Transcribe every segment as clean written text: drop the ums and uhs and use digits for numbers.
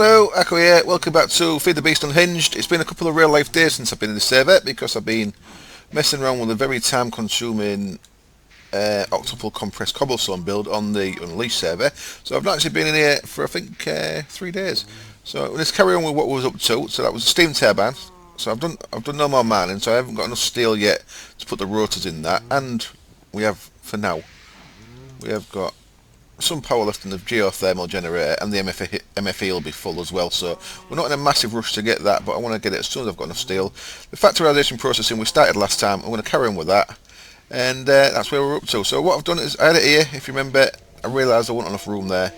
Hello, Echo here. Welcome back to FTB Unhinged. It's been a couple of real life days since I've been in the server because I've been messing around with a very time consuming octuple compressed cobblestone build on the Unleashed server. So I've not actually been in here for I think 3 days. So let's carry on with what we was up to. So that was a steam turbine. So I've done no more mining, so I haven't got enough steel yet to put the rotors in that. And we have, for now, we have got some power left in the geothermal generator, and the MFE will be full as well, so we're not in a massive rush to get that, but I want to get it as soon as I've got enough steel. The factorization processing we started last time, I'm going to carry on with that, and that's where we're up to. So what I've done is, I had it here, if you remember, I realised I wasn't enough room there,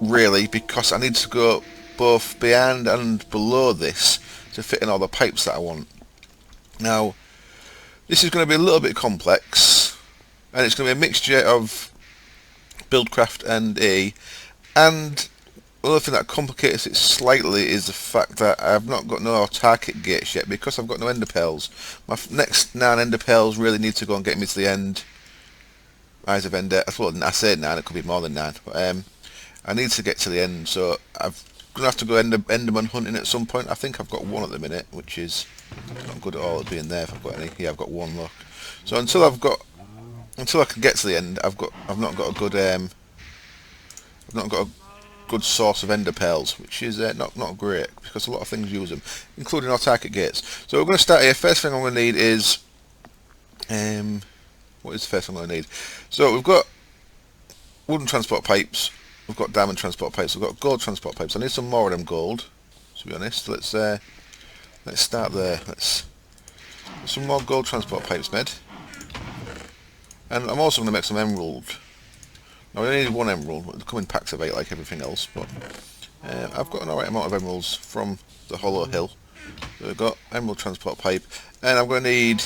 really, because I need to go both behind and below this to fit in all the pipes that I want. Now, this is going to be a little bit complex, and it's going to be a mixture of Buildcraft and and the other thing that complicates it slightly is the fact that I've not got no target gates yet because I've got no ender pearls. My next 9 ender pearls really need to go and get me to the end. Eyes of Ender, I say 9, it could be more than 9, but I need to get to the end, so I'm going to have to go enderman hunting at some point. I think I've got 1 at the minute, which is not good at all at being there if I've got any. Yeah, I've got 1, look. So until I can get to the end, I've not got a good source of ender pearls, which is not great because a lot of things use them, including our target gates. So we're going to start here. First thing I'm going to need is what is the first thing I'm going to need? So we've got wooden transport pipes, we've got diamond transport pipes, we've got gold transport pipes. I need some more of them gold, to be honest. Let's start there. Let's get some more gold transport pipes made. And I'm also going to make some emerald. Now I only need 1 emerald, it'll come in packs of 8 like everything else, but I've got an alright amount of emeralds from the hollow hill. So I've got emerald transport pipe, and I'm going to need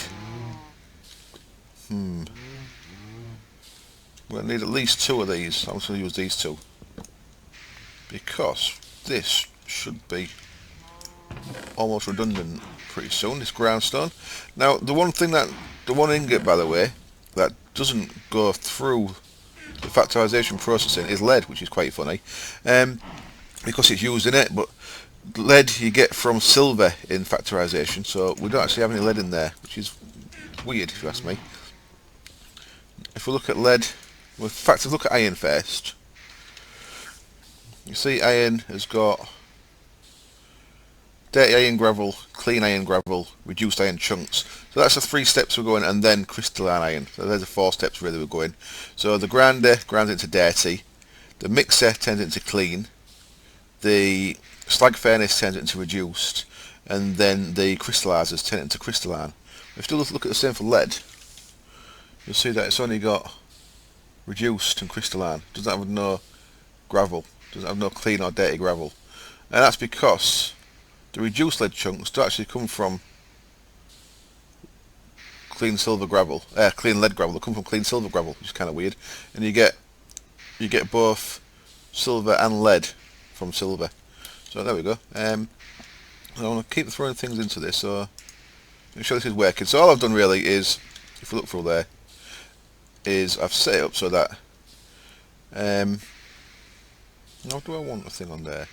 I'm going to need at least 2 of these. I'm just going to use these 2 because this should be almost redundant pretty soon, this groundstone. Now the one ingot, by the way, that doesn't go through the factorization processing is lead, which is quite funny, because it's used in it, but lead you get from silver in factorization, so we don't actually have any lead in there, which is weird if you ask me. If we look at lead, in fact, if we look at iron first, you see iron has got dirty iron gravel, clean iron gravel, reduced iron chunks. So that's the 3 steps we're going, and then crystalline iron. So there's the 4 steps really we're going. So the grinder grinds into dirty, the mixer turns it into clean, the slag furnace turns it into reduced, and then the crystallizers turn it into crystalline. If you look at the same for lead, you'll see that it's only got reduced and crystalline. It doesn't have no gravel, doesn't have no clean or dirty gravel, and that's because the reduced lead chunks do actually come from clean silver gravel, clean lead gravel. They come from clean silver gravel, which is kind of weird. And you get both silver and lead from silver. So there we go. I want to keep throwing things into this, so make sure this is working. So all I've done really is, if we look through there, is I've set it up so that now do I want a thing on there?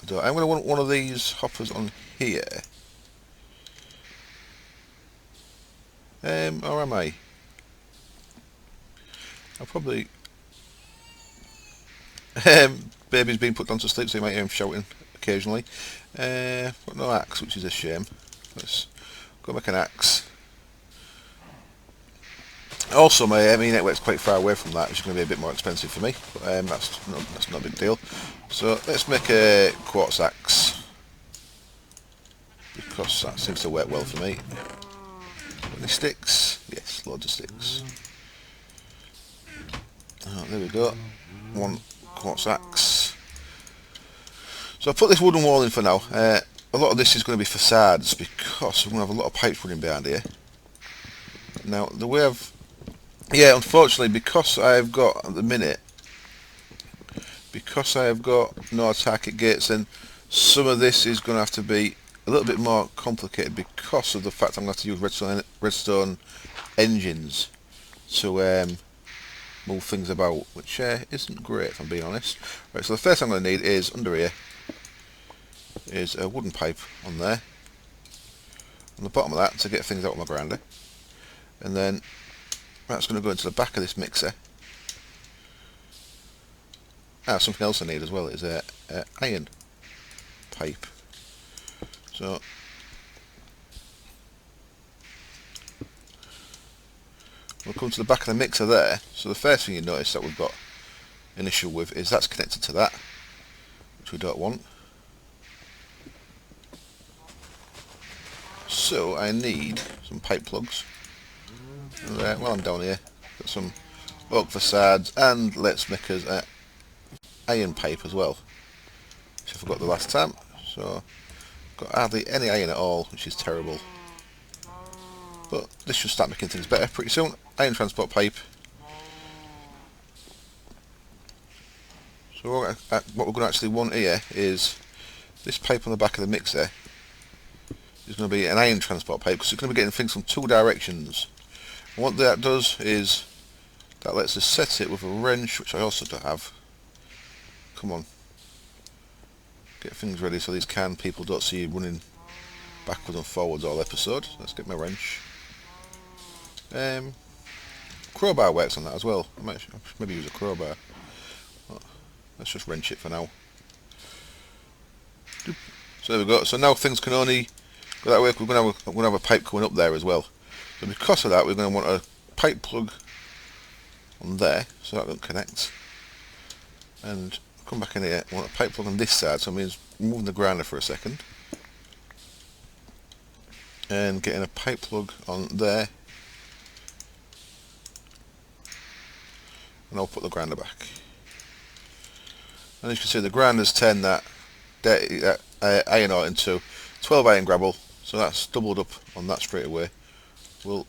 I'm going to want one of these hoppers on here. Or am I? I'll probably... baby's been put down to sleep, so you might hear him shouting occasionally. Got no axe, which is a shame. Let's go make an axe. Also, my network's quite far away from that, which is going to be a bit more expensive for me, but that's not a big deal. So let's make a quartz axe, because that seems to work well for me. Any sticks? Yes, loads of sticks. Oh, there we go. 1 quartz axe. So I'll put this wooden wall in for now. A lot of this is going to be facades, because we're going to have a lot of pipes running behind here. Now, the way yeah, unfortunately, because I've got, at the minute, because I've got no target gates, then some of this is going to have to be a little bit more complicated because of the fact I'm going to have to use redstone engines to move things about, which isn't great if I'm being honest. Right, so the first thing I'm going to need is, under here, is a wooden pipe on there, on the bottom of that, to get things out of my grinder. And then that's going to go into the back of this mixer. Something else I need as well is a iron pipe. So we'll come to the back of the mixer there. So the first thing you notice that we've got an issue with is that's connected to that, which we don't want. So I need some pipe plugs. And, while I'm down here, got some oak facades, and let's make us an iron pipe as well, which I forgot the last time. So got hardly any iron at all, which is terrible. But this should start making things better pretty soon. Iron transport pipe. So what we're going to actually want here is this pipe on the back of the mixer is going to be an iron transport pipe, because it's going to be getting things from two directions. And what that does is that lets us set it with a wrench, which I also don't have. Come on, get things ready so these can people don't see you running backwards and forwards all episode. Let's get my wrench. Crowbar works on that as well. I might maybe use a crowbar. Let's just wrench it for now. So there we go. So now things can only go that way. We're going to have a pipe going up there as well. So because of that, we're going to want a pipe plug on there, so that doesn't connect. And come back in here. I want a pipe plug on this side, so it means moving the grinder for a second. And getting a pipe plug on there. And I'll put the grinder back. And as you can see, the grinder's turned that iron ore into 12 iron gravel, so that's doubled up on that straight away. We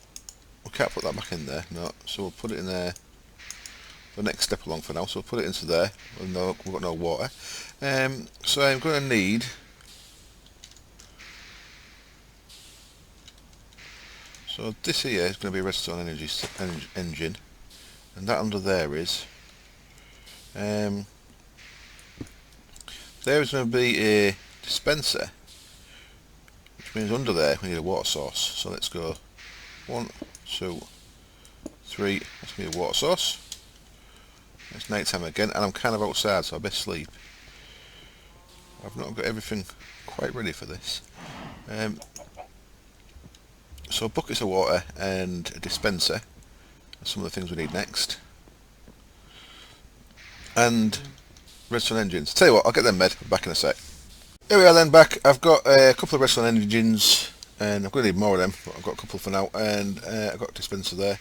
can't put that back in there, no, so we'll put it in there the next step along for now. So we'll put it into there. We've got no water. So I'm going to need this here is going to be a redstone engine, and that under there is there is going to be a dispenser, which means under there we need a water source. So let's go 1, 2, 3. That's going to be a water source. It's night time again, and I'm kind of outside, so I best sleep. I've not got everything quite ready for this. So buckets of water and a dispenser are some of the things we need next. And redstone engines. Tell you what, I'll get them made. Back in a sec. Here we are then, back. I've got a couple of redstone engines, and I'm going to need more of them, but I've got a couple for now. And I've got a dispenser there.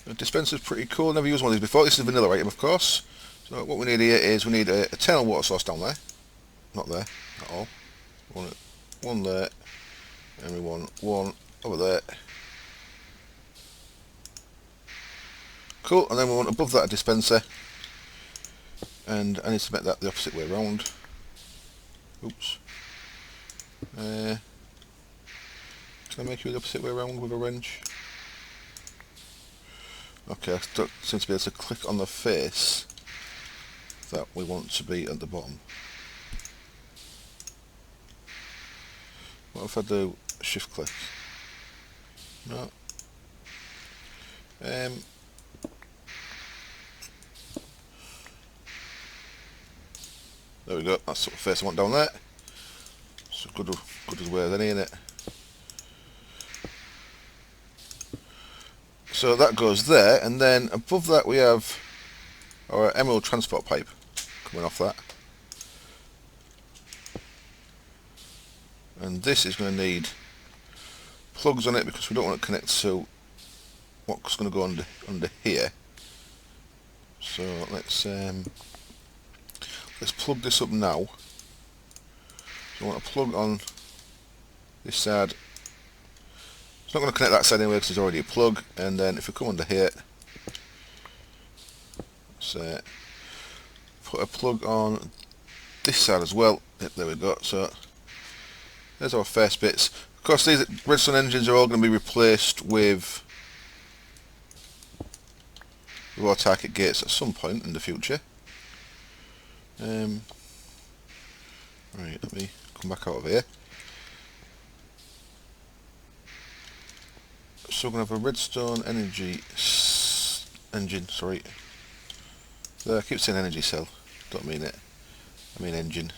The dispenser's pretty cool. Never used one of these before. This is a vanilla item, of course. So what we need here is we need a eternal water source down there. Not there at all. We want one there, and we want one over there. Cool. And then we want above that a dispenser. And I need to make that the opposite way around. Oops. Can I make you the opposite way around with a wrench? Okay, I seem to be able to click on the face that we want to be at the bottom. What if I do shift click? No. There we go. That's the face I want down there. So good as well, then, ain't it? So that goes there, and then above that we have our emerald transport pipe coming off that. And this is going to need plugs on it because we don't want to connect to what's going to go under here. So let's plug this up now. So I want to plug on this side. It's not going to connect that side anyway because there's already a plug. And then if we come under here, let's put a plug on this side as well. Yep, there we go. So there's our first bits. Of course, these redstone engines are all going to be replaced with with autarkic gates at some point in the future. Right, let me come back out of here. So we're going to have a redstone engine, sorry. There, I keep saying energy cell, don't mean it, I mean engine.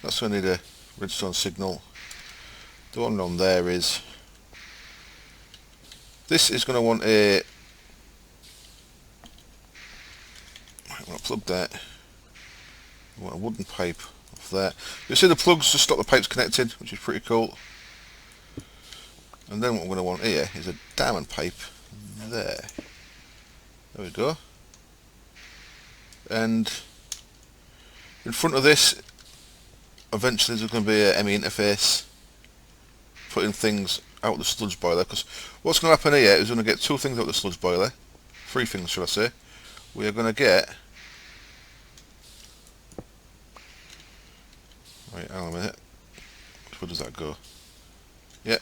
That's going to need a redstone signal. The one on there is, this is going to want a, I'm going to plug that, I want a wooden pipe off there. You see the plugs to stop the pipes connected, which is pretty cool. And then what we're going to want here is a diamond pipe there. There we go. And in front of this, eventually there's going to be a ME interface putting things out of the sludge boiler, because what's going to happen here is we're going to get two things out of the sludge boiler, three things should I say. We are going to get, right, hang on a minute, where does that go? Yeah,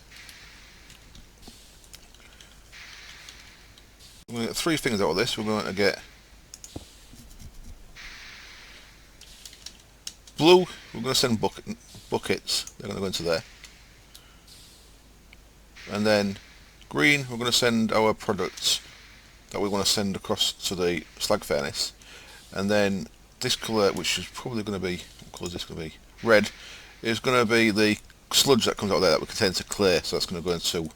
we're going to get three things out of this. We're going to get blue, we're going to send buckets, they're going to go into there. And then green, we're going to send our products that we want to send across to the slag furnace. And then this colour, which is probably going to be, what colour is this going to be? Red, is going to be the sludge that comes out there that we contain to clay, so that's going to go into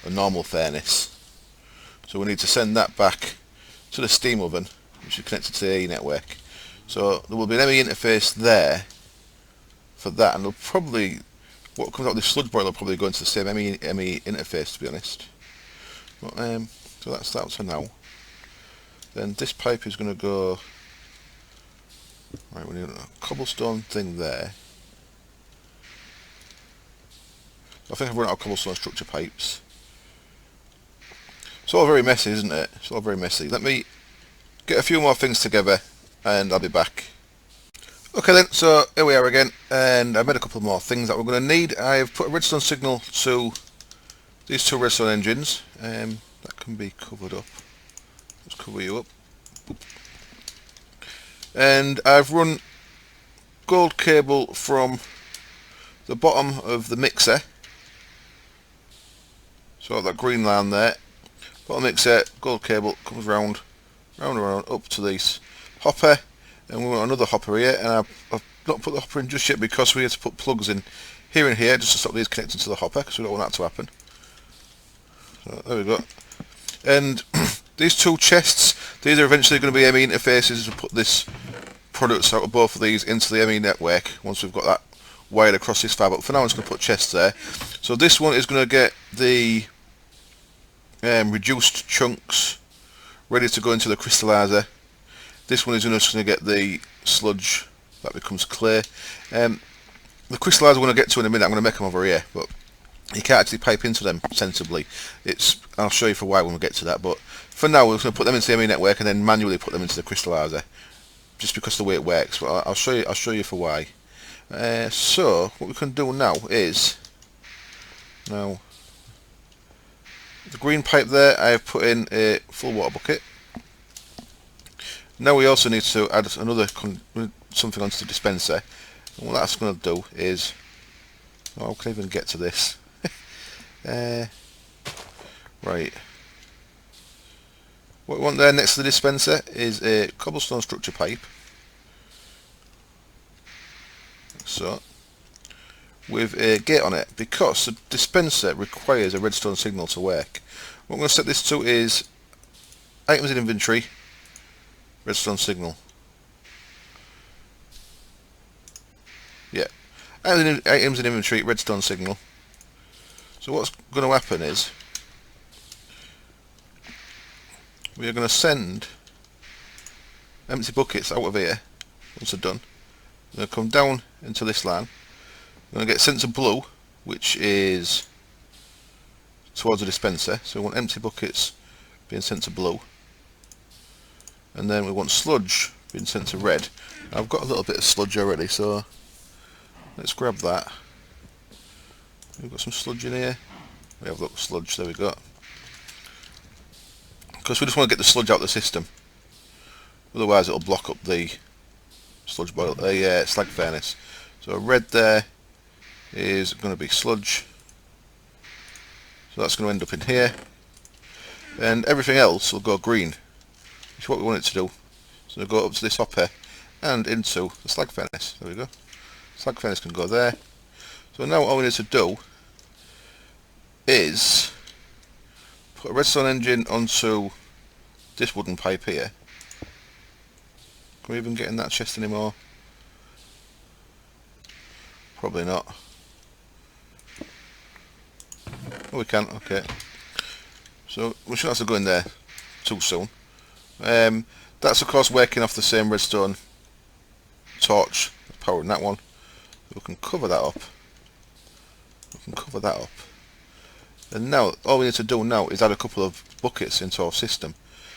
a normal furnace. So we need to send that back to the steam oven, which is connected to the AE network. So there will be an ME interface there for that, and they'll probably, what comes out of this sludge boiler will probably go into the same ME interface, to be honest. But, so that's that for now. Then this pipe is going to go, right, we need a cobblestone thing there. I think I've run out of cobblestone structure pipes. It's all very messy, isn't it? It's all very messy. Let me get a few more things together and I'll be back. Okay then, so here we are again, and I've made a couple more things that we're going to need. I've put a redstone signal to these two redstone engines. That can be covered up. Let's cover you up. And I've run gold cable from the bottom of the mixer. So that green line there. Bottom mixer, gold cable comes round and round up to this hopper. And we want another hopper here, and I've not put the hopper in just yet because we had to put plugs in here and here just to stop these connecting to the hopper, because we don't want that to happen. So there we go. And these two chests, these are eventually going to be ME interfaces to put this products out of both of these into the ME network once we've got that wired across this far. But for now I'm just going to put chests there. So this one is going to get the reduced chunks ready to go into the crystallizer. This one is just going to get the sludge that becomes clay. The crystallizer we're going to get to in a minute. I'm going to make them over here, but you can't actually pipe into them sensibly. I'll show you for why when we get to that. But for now, we're just going to put them into the ME network and then manually put them into the crystallizer, just because of the way it works. But I'll show you for why. So what we can do now is, the green pipe there, I have put in a full water bucket. Now we also need to add another something onto the dispenser, and what that's going to do is, how can I even get to this? Right, what we want there next to the dispenser is a cobblestone structure pipe, so, with a gate on it, because the dispenser requires a redstone signal to work. What I'm going to set this to is items in inventory, redstone signal. Yeah, items in inventory, redstone signal. So what's going to happen is we are going to send empty buckets out of here once they're done. They're going to come down into this line. We're going to get sent to blue, which is towards the dispenser. So we want empty buckets being sent to blue. And then we want sludge being sent to red. I've got a little bit of sludge already, so let's grab that. We've got some sludge in here. We have a little sludge, there we go. because we just want to get the sludge out of the system. Otherwise it'll block up the sludge boil, slag furnace. So red there is going to be sludge. So that's going to end up in here. And everything else will go green, which is what we want it to do. So we'll go up to this hopper and into the slag furnace. There we go. Slag furnace can go there. So now all we need to do is put a redstone engine onto this wooden pipe here. Can we even get in that chest anymore? Probably not. Oh, we can, okay. So we shouldn't have to go in there too soon. That's of course working off the same redstone torch powering that one. So we can cover that up. And now all we need to do now is add a couple of buckets into our system.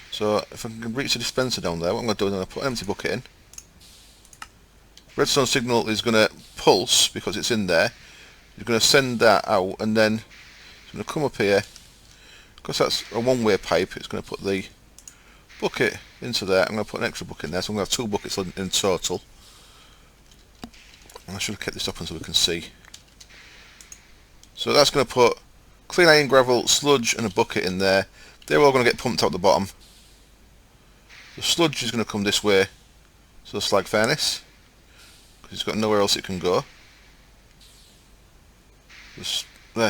So if I can reach the dispenser down there, what I'm going to do is I'm going to put an empty bucket in. Redstone signal is going to pulse because it's in there. You're going to send that out, and then it's going to come up here. Because that's a one-way pipe, it's going to put the bucket into there. I'm going to put an extra bucket in there, so I'm going to have 2 buckets in total. And I should have kept this open so we can see. So that's going to put clean iron, gravel, sludge and a bucket in there. They're all going to get pumped out the bottom. The sludge is going to come this way to the slag furnace, because it's got nowhere else it can go.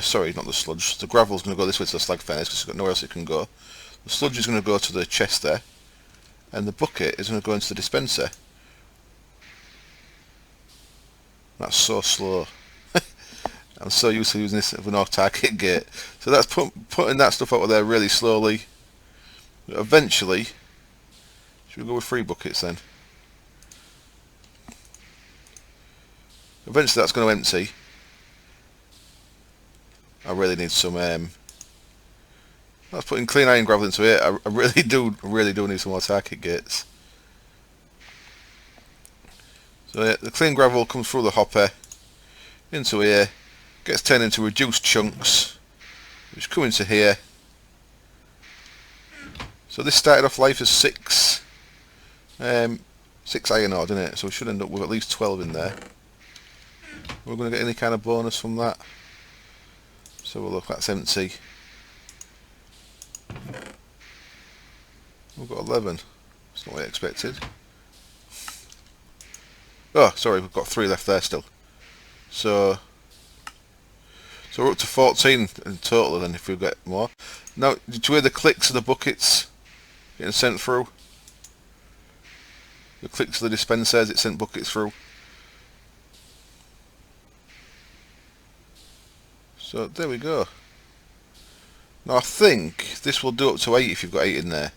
Sorry, not the sludge. The gravel is going to go this way to the slag furnace because it's got nowhere else it can go. The sludge is going to go to the chest there, and the bucket is going to go into the dispenser. That's so slow. I'm so used to using this with an autarkic gate. So that's putting that stuff out of there really slowly. Eventually, should we go with 3 buckets then? Eventually that's going to empty. I really need some. That's putting clean iron gravel into it. I really do need some autarkic gates. So yeah, the clean gravel comes through the hopper into here, gets turned into reduced chunks, which come into here. So this started off life as 6 iron ore, didn't it? So we should end up with at least 12 in there. We're going to get any kind of bonus from that. So we'll look, that's empty. We've got 11. That's not what I expected. Oh, sorry, we've got 3 left there still. So we're up to 14 in total then if we get more. Now, did you hear the clicks of the buckets getting sent through? The clicks of the dispenser as it sent buckets through. So there we go. Now I think this will do up to 8 if you've got 8 in there.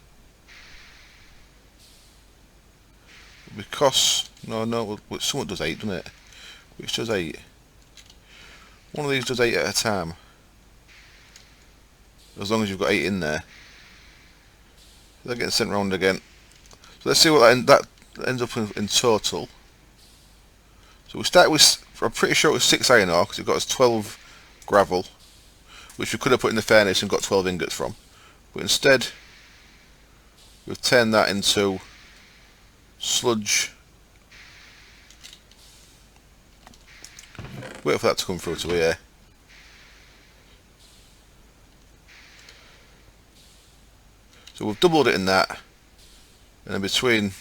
Because someone does 8, doesn't it? Which does 8? One of these does 8 at a time. As long as you've got 8 in there. They're getting sent round again. So let's see what that ends up in total. So we start with, I'm pretty sure it was 6 iron ore because it got us 12 gravel, which we could have put in the furnace and got 12 ingots from. But instead, we've turned that into sludge. Wait for that to come through to here. So we've doubled it in that, and in between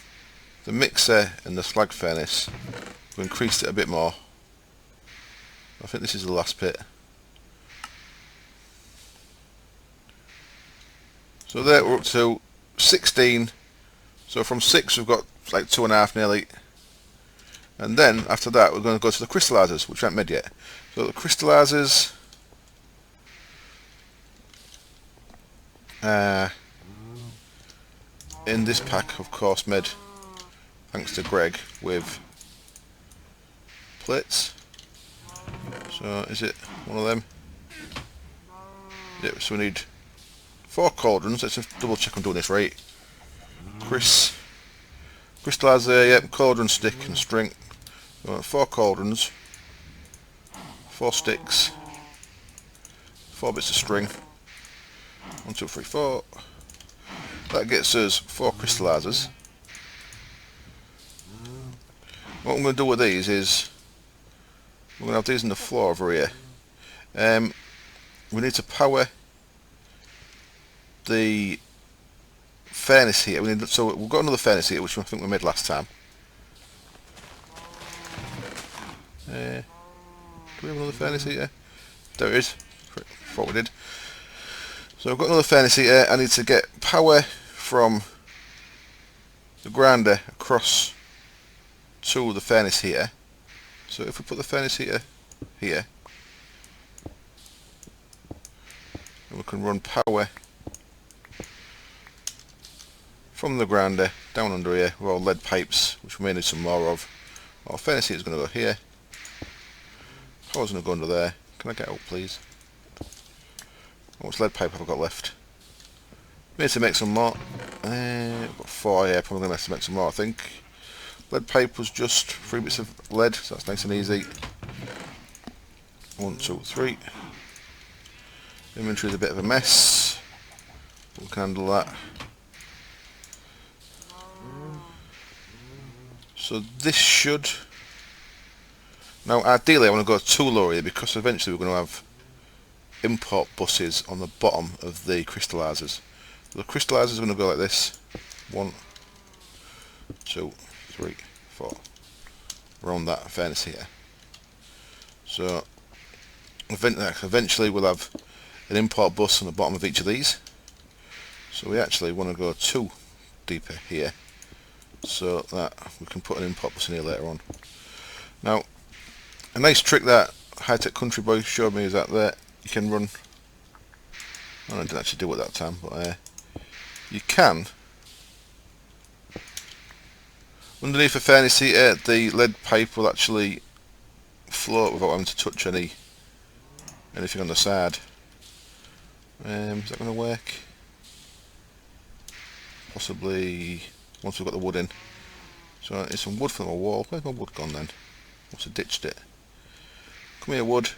the mixer and the slag furnace, we've increased it a bit more. I think this is the last bit. So there we're up to 16. So from 6 we've got like 2.5 nearly. And then after that we're going to go to the crystallizers, which aren't made yet. So the crystallizers in this pack, of course, made thanks to Greg with plates. So is it one of them? Yep, so we need 4 cauldrons. Let's just double check I'm doing this right. Crystallizer, yep, cauldron, stick and string. 4 cauldrons, 4 sticks, 4 bits of string. 1, 2, 3, 4. That gets us 4 crystallizers. What I'm going to do with these is we're going to have these on the floor over here. We need to power the furnace here. So we've got another furnace here, which I think we made last time. Do we have another furnace here? There it is. Thought we did. So I've got another furnace here. I need to get power from the grinder across to the furnace here. So if we put the furnace here, and we can run power from the grinder down under here with our lead pipes, which we may need some more of. Our furnace here is going to go here. Power's going to go under there. Can I get out, please? How much lead pipe have I got left? Need to make some more. I've got 4 here. Probably going to have to make some more, I think. Lead pipe was just 3 bits of lead, so that's nice and easy. 1, 2, 3. Inventory is a bit of a mess. We can handle that. So this should... Now ideally I want to go too low here because eventually we're going to have import buses on the bottom of the crystallizers. The crystallizers are going to go like this. 1, 2, 3, 4. Around that furnace here. So eventually we'll have an import bus on the bottom of each of these. So we actually want to go 2 deeper here, so that we can put an import bus in here later on. Now, a nice trick that High Tech Country Boy showed me is that you can run... I didn't actually do it that time, but you can... Underneath the furnace heater, the lead pipe will actually float without having to touch anything on the side. Is that going to work? Possibly once we've got the wood in. So it's some wood from the wall. Where's my wood gone then? Must have ditched it. Come here, wood.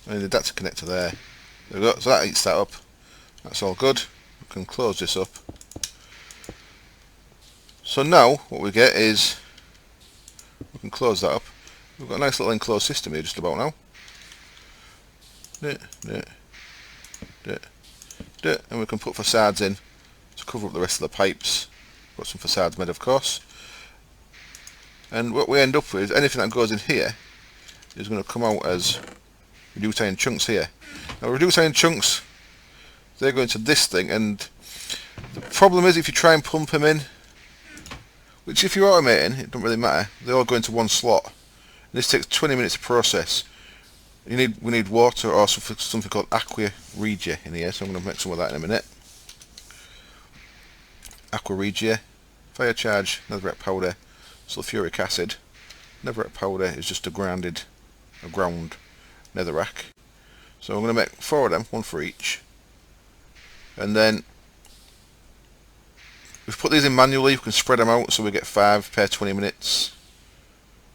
And the adapter connector there. There we go. So that heats that up. That's all good. We can close this up. So now what we get is we can close that up. We've got a nice little enclosed system here just about now. And we can put facades in to cover up the rest of the pipes. Got some facades made, of course. And what we end up with, anything that goes in here is going to come out as reduced iron chunks here. Now reduced iron chunks, they're going to this thing, and the problem is if you try and pump them in, which if you're automating, it doesn't really matter, they all go into one slot. And this takes 20 minutes to process. We need water or something called aqua regia in here, so I'm going to make some of that in a minute. Aqua regia, fire charge, netherite powder, sulfuric acid. Netherite powder is just a ground netherrack. So I'm going to make 4 of them, 1 for each. And then we've put these in manually, we can spread them out so we get 5 per 20 minutes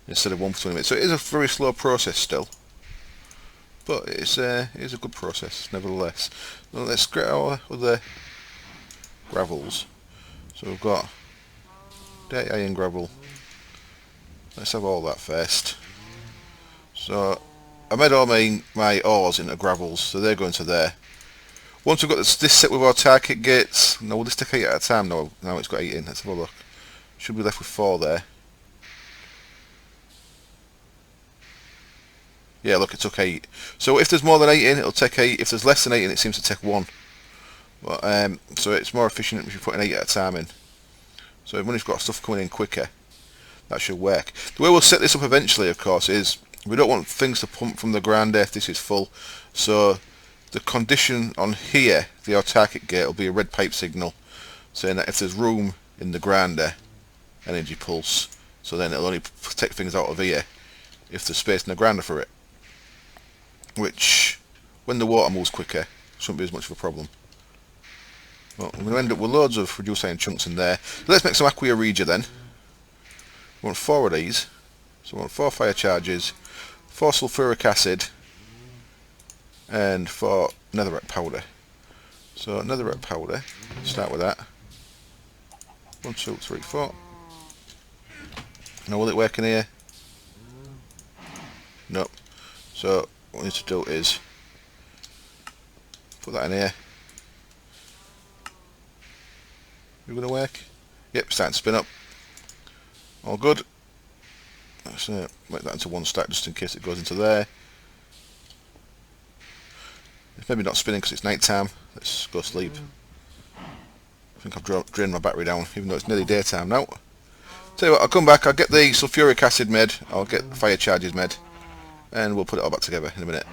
instead of 1 for 20 minutes. So it is a very slow process still, but it is a good process nevertheless. Now let's get our other gravels. So we've got dirty iron gravel. Let's have all that first. So I made all my ores into gravels, so they're going to there. Once we've got this set with our target gates, now will this take 8 at a time? No, now it's got 8 in. Let's have a look. Should be left with 4 there. Yeah, look, it took 8. So if there's more than 8 in, it'll take 8. If there's less than 8 in, it seems to take 1. But, so it's more efficient if you're putting 8 at a time in. So when you've got stuff coming in quicker, that should work. The way we'll set this up eventually, of course, is we don't want things to pump from the grinder if this is full. So the condition on here, the autarkic gate, will be a red pipe signal saying that if there's room in the grinder, energy pulse. So then it'll only take things out of here if there's space in the grinder for it. Which, when the water moves quicker, shouldn't be as much of a problem. Well, we're going to end up with loads of reduced iron chunks in there. Let's make some aqua regia then. We want 4 of these. So we want 4 fire charges, 4 sulfuric acid, and 4 netherite powder. So netherite powder, start with that. 1, 2, 3, 4. Now will it work in here? Nope. So what we need to do is put that in here. Is it going to work? Yep, starting to spin up. All good. Let's make that into one stack just in case it goes into there. It's maybe not spinning because it's night time. Let's go sleep. I think I've drained my battery down, even though it's nearly daytime now. Tell you what, I'll come back, I'll get the sulfuric acid made, I'll get fire charges made, and we'll put it all back together in a minute.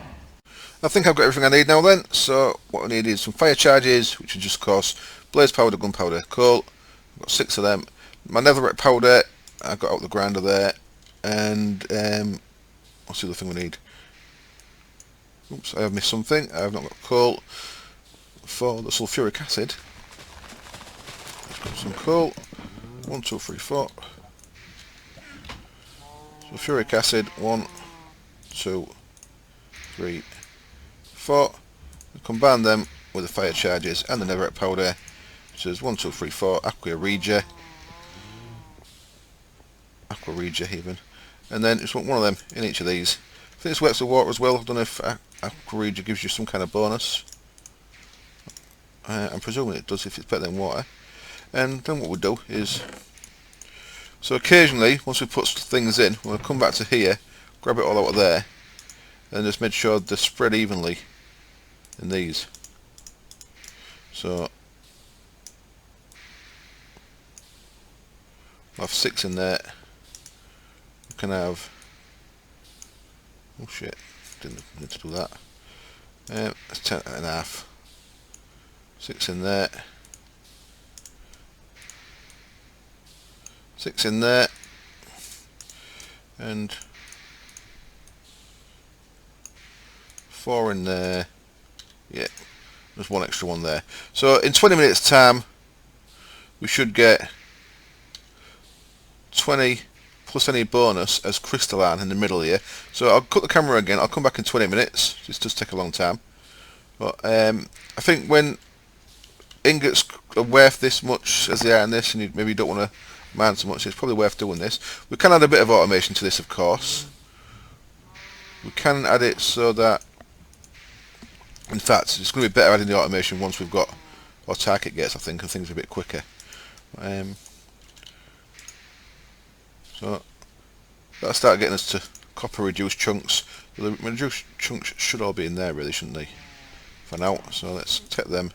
I think I've got everything I need now then, so what I need is some fire charges, which are just of course blaze powder, gunpowder, coal. I've got 6 of them. My netherite powder, I've got out the grinder there, and what's the other thing we need? Oops, I have missed something. I have not got coal. For the sulfuric acid, let's grab some coal. 1, 2, 3, 4. Sulfuric acid, 1, 2, 3, 4. We combine them with the fire charges and the netherite powder, which is 1, 2, 3, 4. Aqua regia even, and then just want one of them in each of these. I think this works with water as well. I don't know if aqua regia gives you some kind of bonus. I'm presuming it does if it's better than water. And then what we'll do is, so occasionally once we put things in, we'll come back to here, grab it all out of there, and just make sure they're spread evenly in these. So I'll have 6 in there. We can have, oh shit, didn't need to do that. That's 10.5. 6 in there. 6 in there. And 4 in there. Yeah, there's one extra one there. So in 20 minutes time we should get 20 plus any bonus as crystalline in the middle here. So I'll cut the camera again, I'll come back in 20 minutes. This does take a long time. But I think when ingots are worth this much as they are in this, and you maybe don't want to mine so much, it's probably worth doing this. We can add a bit of automation to this, of course. We can add it so that, in fact, it's going to be better adding the automation once we've got our target gates, I think, and things are a bit quicker. So that'll start getting us to copper reduced chunks. The reduced chunks should all be in there, really, shouldn't they? For now. So let's take them.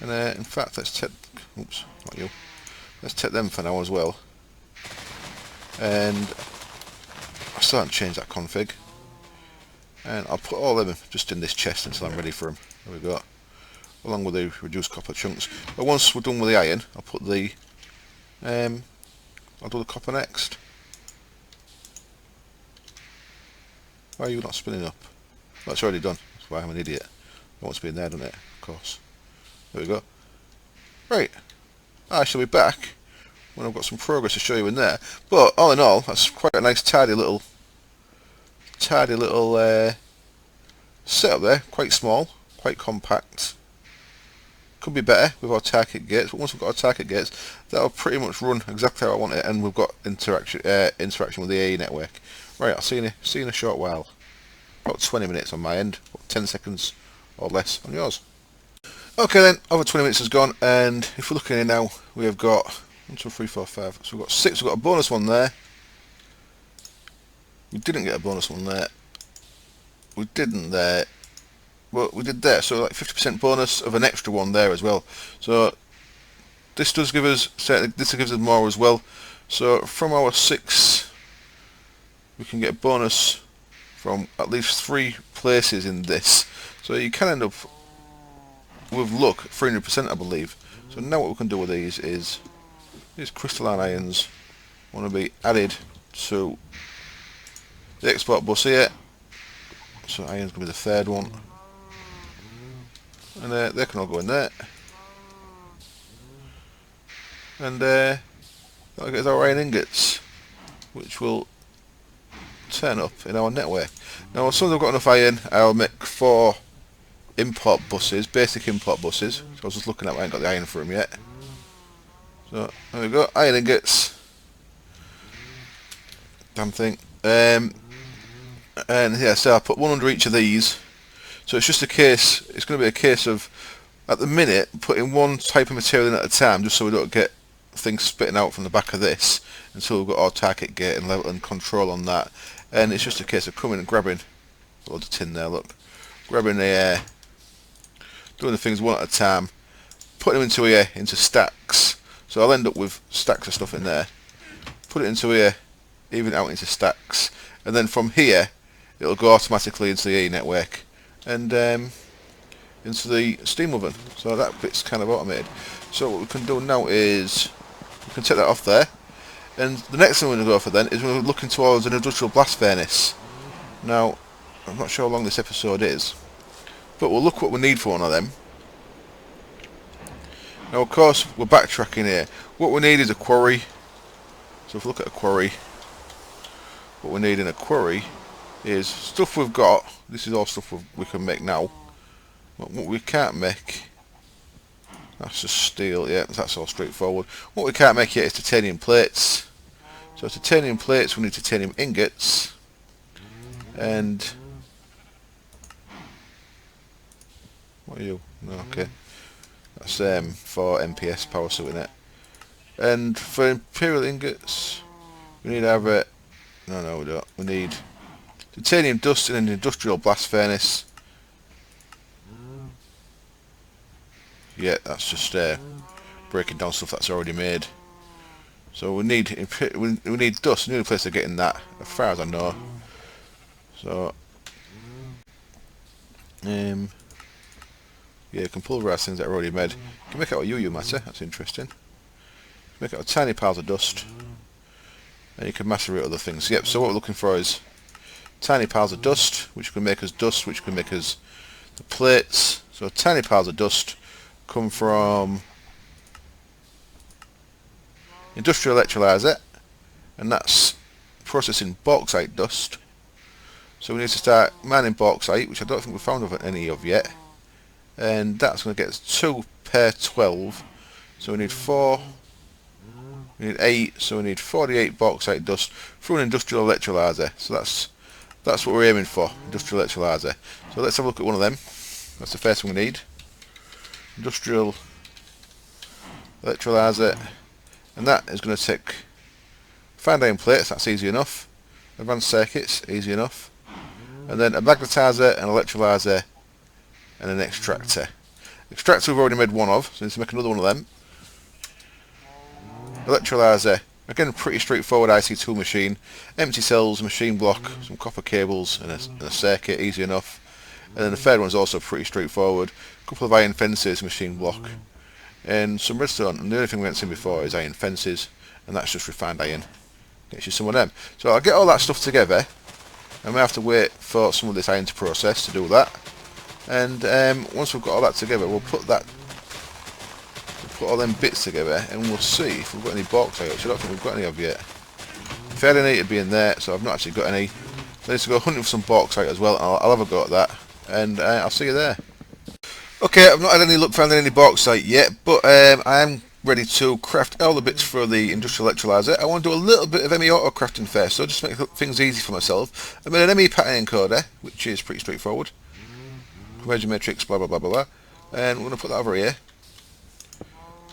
And in fact, let's take, oops, not you. Let's take them for now as well. And I still haven't changed that config. And I'll put all of them just in this chest until I'm ready for them. There we go. Along with the reduced copper chunks. But once we're done with the iron, I'll put the I'll do the copper next. Why are you not spinning up? That's already done. That's why I'm an idiot. It wants to be in there, doesn't it? Of course. There we go. Right. I shall be back when I've got some progress to show you in there. But all in all, that's quite a nice tidy little setup there. Quite small, quite compact. Could be better with our target gates, but once we've got our target gates, that'll pretty much run exactly how I want it, and we've got interaction with the AE network. Right, I'll see you in a short while. About 20 minutes on my end, 10 seconds or less on yours. Okay then, over 20 minutes has gone, and if we're looking here now, we have got 1, 2, 3, 4, 5. So we've got 6. We've got a bonus one there. We didn't get a bonus one there. We didn't there. Well, we did there, so like 50% bonus of an extra one there as well. So this does give us, this gives us more as well. So from our 6, we can get a bonus from at least 3 places in this. So you can end up with luck 300%, I believe. So now what we can do with these is these crystalline irons want to be added to the export bus here. So iron's going to be the 3rd one. And they can all go in there. And that'll get us our iron ingots, which will turn up in our network. Now as soon as I've got enough iron, I'll make 4 import buses, basic import buses. So I was just looking at, I ain't got the iron for them yet. So there we go, iron ingots. Damn thing. And yeah, so I put 1 under each of these. So it's just a case, it's going to be a case of, at the minute, putting 1 type of material in at a time, just so we don't get things spitting out from the back of this, until we've got our target gate and level and control on that. And it's just a case of coming and grabbing, loads of tin there, look, grabbing the, doing the things 1 at a time, putting them into here, into stacks. So I'll end up with stacks of stuff in there. Put it into here, even out into stacks, and then from here, it'll go automatically into the E network, and into the steam oven. So that bit's kind of automated. So what we can do now is we can take that off there, and the next thing we're going to go for then is we're looking towards an industrial blast furnace. Now I'm not sure how long this episode is, but we'll look what we need for one of them. Now of course we're backtracking here. What we need is a quarry. So if we look at a quarry, what we need in a quarry is stuff we've got. This is all stuff we can make now. What we can't make, that's just steel, yeah, that's all straightforward. What we can't make yet is titanium plates. So titanium plates, we need titanium ingots, and what are you? No, okay, that's for MPS power suit in it. And for imperial ingots, we need either, no we don't. We need titanium dust in an industrial blast furnace. Yeah, that's just breaking down stuff that's already made. So we need dust. We need a place to get in that, as far as I know. So yeah, you can pulverize things that are already made. You can make out a UU matter. That's interesting. Make out of tiny piles of dust, and you can macerate other things. Yep. So what we're looking for is tiny piles of dust, which can make us dust, which can make us the plates. So tiny piles of dust come from industrial electrolyser, and that's processing bauxite dust. So we need to start mining bauxite, which I don't think we've found any of yet, and that's going to get us 2 per 12. So we need 4, we need 8, so we need 48 bauxite dust through an industrial electrolyser. So that's what we're aiming for, industrial electrolyser. So let's have a look at one of them. That's the first one we need. Industrial electrolyser, and that is going to take fine iron plates, that's easy enough, advanced circuits, easy enough, and then a magnetizer, an electrolyser, and an extractor. Extractor we've already made 1 of, so we need to make another one of them. Electrolyser, again pretty straightforward IC2 machine, empty cells, machine block, some copper cables, and a circuit, easy enough. And then the third one is also pretty straightforward. A couple of iron fences, machine block, and some redstone. And the only thing we haven't seen before is iron fences, and that's just refined iron. Gets you some of them. So I'll get all that stuff together, and we have to wait for some of this iron to process to do that. And once we've got all that together, we'll put all them bits together, and we'll see if we've got any bauxite, which I don't think we've got any of yet. Fairly need to be in there, so I've not actually got any. I need to go hunting for some bauxite as well, and I'll have a go at that. And I'll see you there. Okay, I've not had any luck finding any bauxite yet, but I am ready to craft all the bits for the industrial electrolyser. I want to do a little bit of ME auto crafting first, so just to make things easy for myself. I made an ME pattern encoder, which is pretty straightforward. Conversion matrix, blah blah blah blah blah. And we're going to put that over here.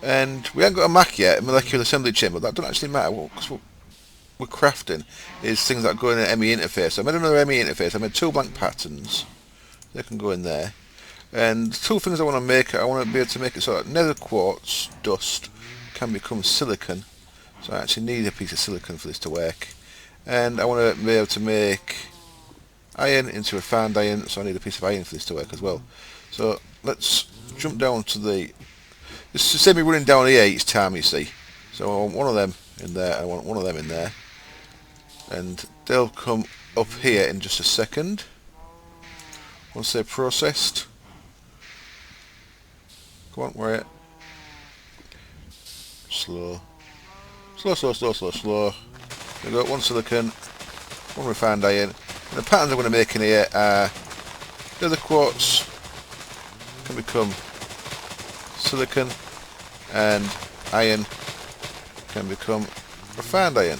And we haven't got a MAC yet, a molecular assembly chamber. That doesn't actually matter, because what we're crafting is things that go in an ME interface. I made another ME interface. I made 2 blank patterns. They can go in there. And 2 things I want to make. I want to be able to make it so that nether quartz dust can become silicon. So I actually need a piece of silicon for this to work. And I want to be able to make iron into refined iron, so I need a piece of iron for this to work as well. So let's jump down to the... This is me running down here each time, you see. So I want one of them in there, I want one of them in there. And they'll come up here in just a second. Once they're processed. Come on, where are you? Slow. Slow, slow, slow, slow, slow. There we go, 1 silicon. one refined iron. And the patterns I'm going to make in here are nether quartz can become silicon, and iron can become refined iron.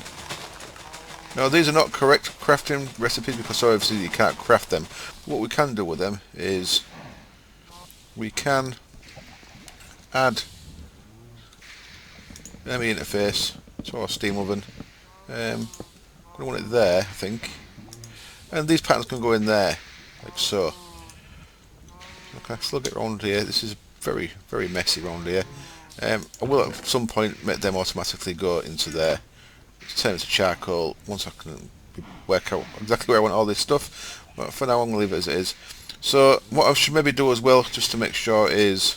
Now these are not correct crafting recipes because obviously you can't craft them. What we can do with them is we can add an interface to our steam oven. I'm going to want it there, I think, and these patterns can go in there like so. Okay, still get around here. This is very, very messy around here. I will at some point make them automatically go into there. Turn it to charcoal once I can work out exactly where I want all this stuff. But for now I'm going to leave it as it is. So what I should maybe do as well, just to make sure, is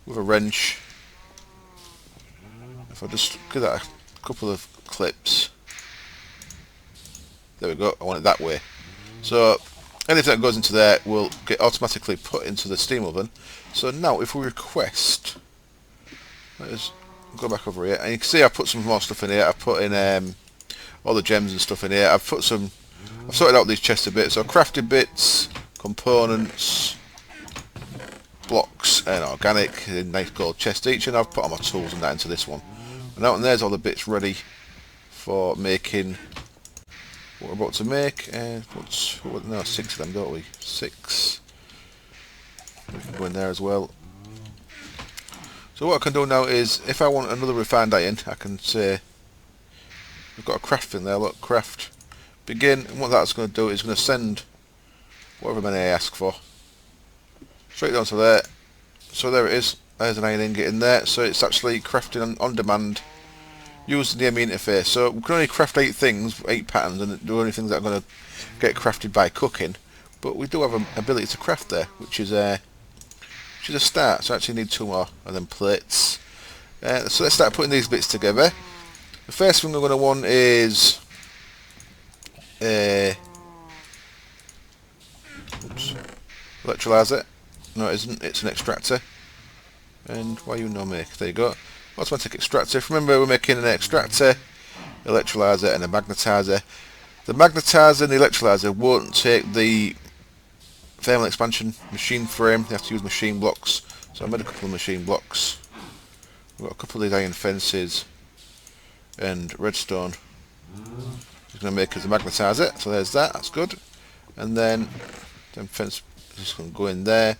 with a wrench, if I just give that a couple of clips. There we go, I want it that way. So anything that goes into there will get automatically put into the steam oven. So now if we request, let us go back over here, and you can see I put some more stuff in here. I've put in all the gems and stuff in here. I've sorted out these chests a bit, so crafted bits, components, blocks, and organic in nice gold chests each, and I've put all my tools and that into this one. And out and there's all the bits ready for making what we're about to make. No, 6 of them, don't we? 6. We can go in there as well. So what I can do now is, if I want another refined iron, I can say, we've got a craft in there, look, craft, begin, and what that's going to do is going to send whatever many I ask for, straight down to there. So there it is, there's an iron ingot in there, so it's actually crafting on demand, using the ME interface. So we can only craft 8 things, 8 patterns, and the only things that are going to get crafted by cooking, but we do have an ability to craft there, which is a start. So I actually need 2 more of them plates. So let's start putting these bits together. The first thing we're going to want is Electroliser. No, it isn't. It's an extractor. And why you no make? There you go. Automatic extractor. Remember, we're making an extractor, electrolyser, and a magnetizer. The magnetizer and the electrolyser won't take the thermal expansion machine frame. They have to use machine blocks. So I made a couple of machine blocks. We've got a couple of these iron fences and redstone. It's going to make us a magnetizer. So there's that. That's good. And then fence is just going to go in there.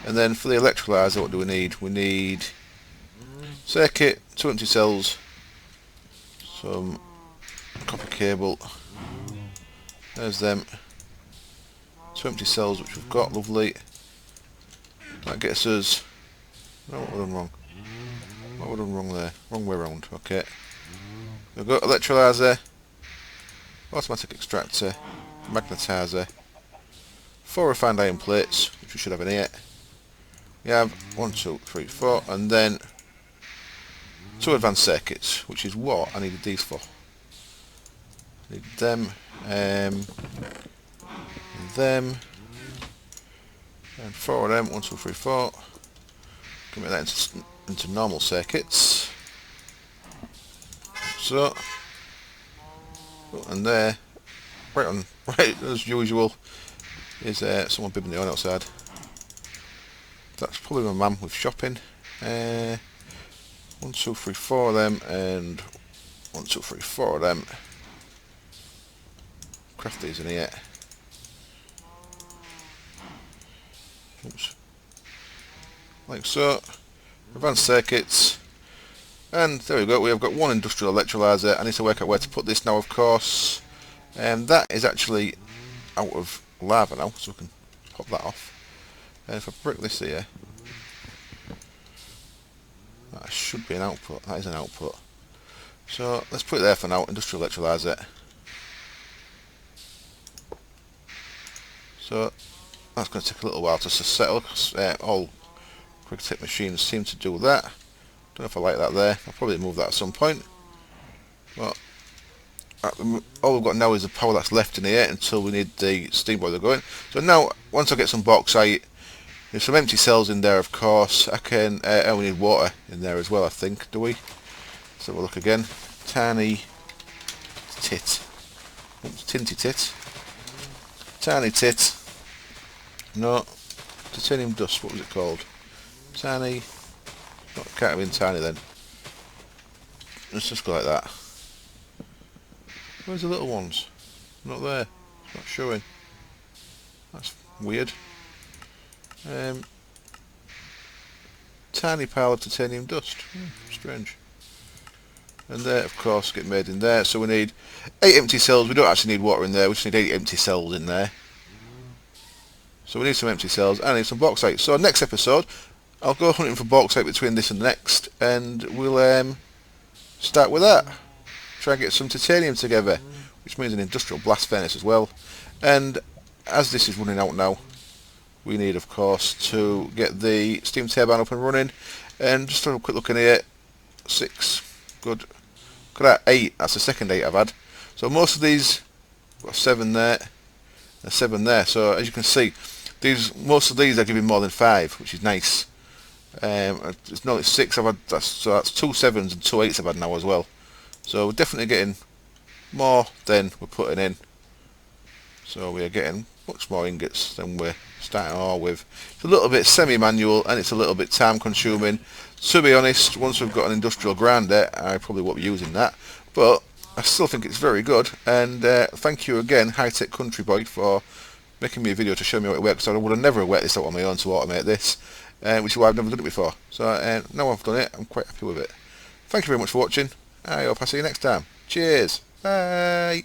And then for the electrolyser, what do we need? We need circuit, 2 empty cells, some copper cable. There's them. 2 empty cells, which we've got, lovely. That gets us. No, what have I done wrong? What have I done wrong there? Wrong way around. Okay. We've got electrolyser, automatic extractor, magnetizer, 4 refined iron plates, which we should have in here. We have 1, 2, 3, 4, and then 2 advanced circuits, which is what I needed these for. Need them, and 4 of them. 1, 2, 3, 4. Can make that into normal circuits. So, and there, right as usual, is someone bibbing the oil outside. That's probably my mum with shopping. 1, 2, 3, 4 of them, and 1, 2, 3, 4 of them. Craft these in here. Oops. Like so. Advanced circuits. And there we go, we have got 1 industrial electrolyser. I need to work out where to put this now, of course. And that is actually out of lava now, so we can pop that off. And if I brick this here, that should be an output. That is an output. So let's put it there for now, industrial electrolyser. So that's going to take a little while to settle, because all quick tip machines seem to do that. Don't know if I like that there. I'll probably move that at some point. But all we've got now is the power that's left in here until we need the steam boiler going. So now, once I get some bauxite, there's some empty cells in there, of course. I can. Oh, we need water in there as well, I think. Do we? Let's have a look again. Tiny tit. Oops, tinty tit. Tiny tit. No. Titanium dust, what was it called? Tiny. No, it can't have been tiny then. Let's just go like that. Where's the little ones? Not there. It's not showing. That's weird. Tiny pile of titanium dust. Strange. And there, of course, get made in there. So we need 8 empty cells. We don't actually need water in there. We just need 8 empty cells in there. So we need some empty cells and I need some bauxite. So next episode, I'll go hunting for bauxite between this and the next, and we'll start with that. Try and get some titanium together, which means an industrial blast furnace as well. And as this is running out now, we need, of course, to get the steam turbine up and running. And just have a quick look in here. 6, good. Look at that, 8. That's the second 8 I've had. So most of these, got 7 there, and 7 there. So as you can see, most of these are giving more than 5, which is nice. It's not 6 I've had. So that's 2 7s and 2 8s I've had now as well. So we're definitely getting more than we're putting in. So we are getting much more ingots than we're starting all with. It's a little bit semi-manual and it's a little bit time consuming. To be honest, once we've got an industrial grinder, I probably won't be using that. But I still think it's very good. And thank you again, High Tech Country Boy, for making me a video to show me how it works. I would have never worked this out on my own to automate this, which is why I've never done it before. So now I've done it, I'm quite happy with it. Thank you very much for watching. I hope I see you next time. Cheers. Bye.